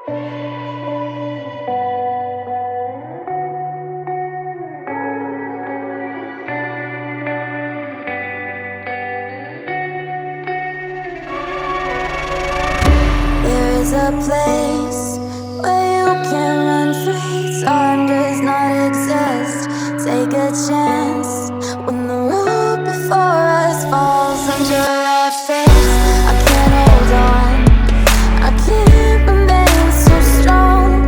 There is a place where you can run free. Time does not exist. Take a chance when the road before us falls under our face. I can't hold on, I can't remain so strong.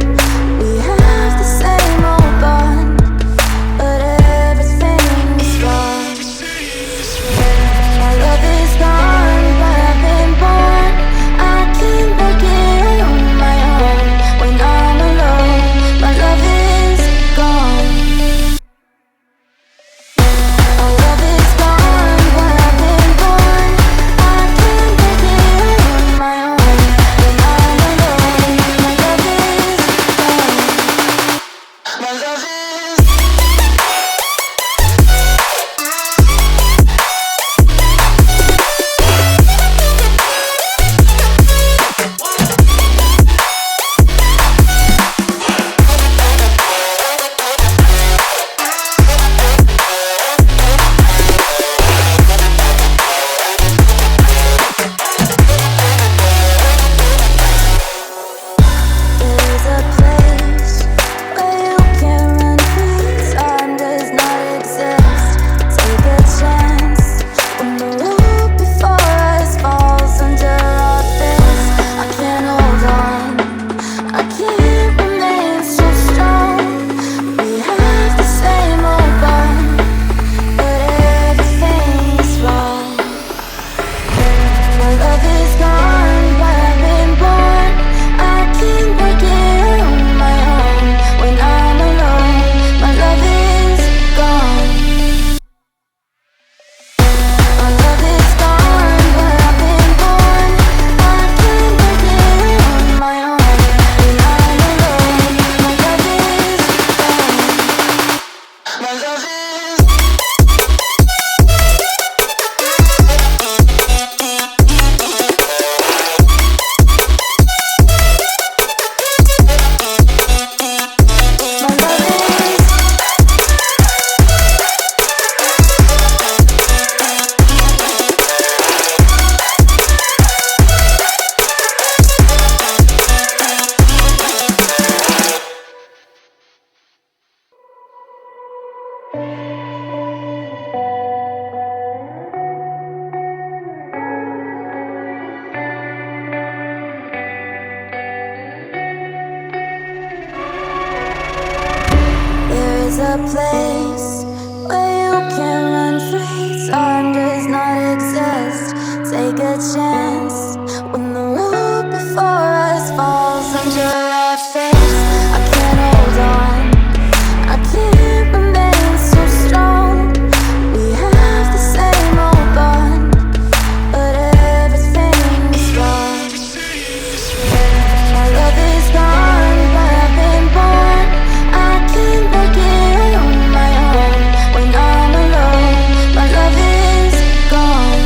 We have the same old bond, but everything is wrong. My love is gone, but I've been born. I can't make it on my own. When I'm alone, my love is gone. My love is gone, but I've been born. I can't make it on my own. When I'm alone, my love is gone. My love is There's a place where you can run free. Time does not exist. Take a chance when the road before us falls under our face. I can't hold on, I can't remain so strong. We have the same old bond, but everything's wrong. My love is gone, but I've been born. I can't make it on my own. When I'm alone, my love is gone. My love is gone, but I've been born. I can't make it on my own. When I'm alone, my love is gone. My love is My love is There is a place where you can run free. Time does not exist. Take a chance when the road before us falls under our face. I can't hold on, I can't remain so strong. We have the same old bond, but everything is wrong. My love is gone, but I've been born. I can't make it on my own. When I'm alone, my love is gone.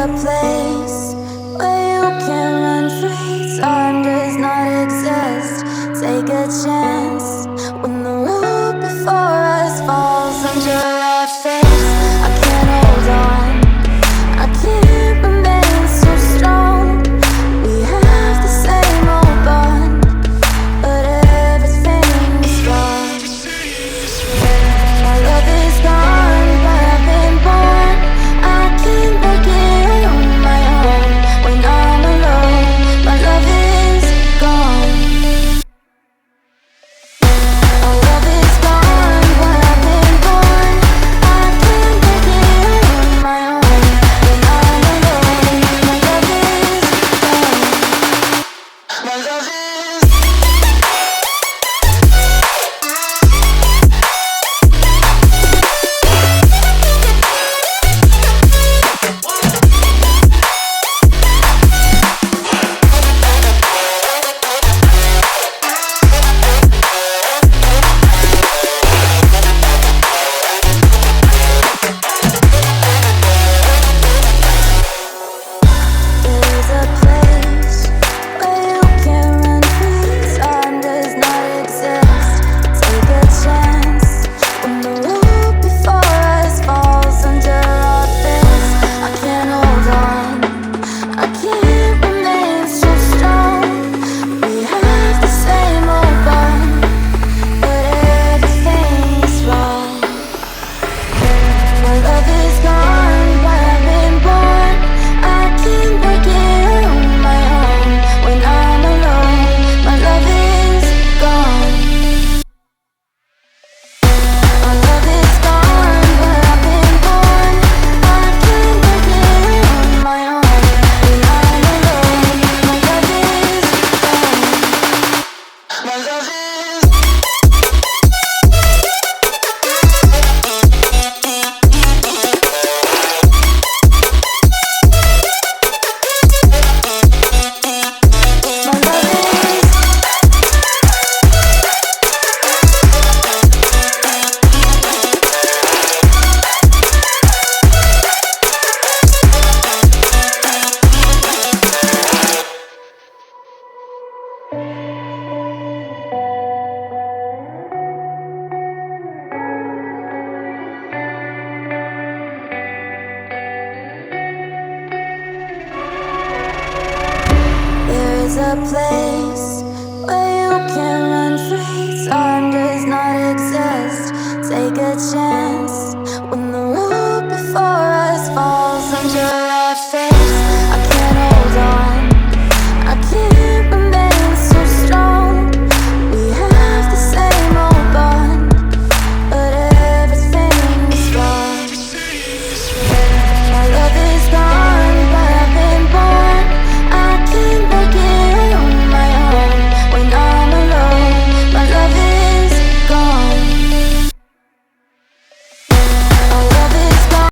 a place where you can run free. Time does not exist. Take a chance when the road before us falls under our face. I can't hold on, I can't remain so strong. We have the same old bond, but everything's wrong. My love is gone, but I've been born. I can't make it on my own. When I'm alone, my love is gone. My love is gone, but I've been born. I can't make it on my own. When I'm alone, my love is gone. My love is There's a place where you can run free. Time does not exist. Take a chance when the road before us falls under our face. I can't hold on, I can't remain so strong. We have the same old bond, but everything's wrong. My love is gone, but I've been born. I can't make it on my own. When I'm alone, my love is gone. My love is gone, but I've been born. I can't make it on my own. When I'm alone, my love is gone. My love is There is a place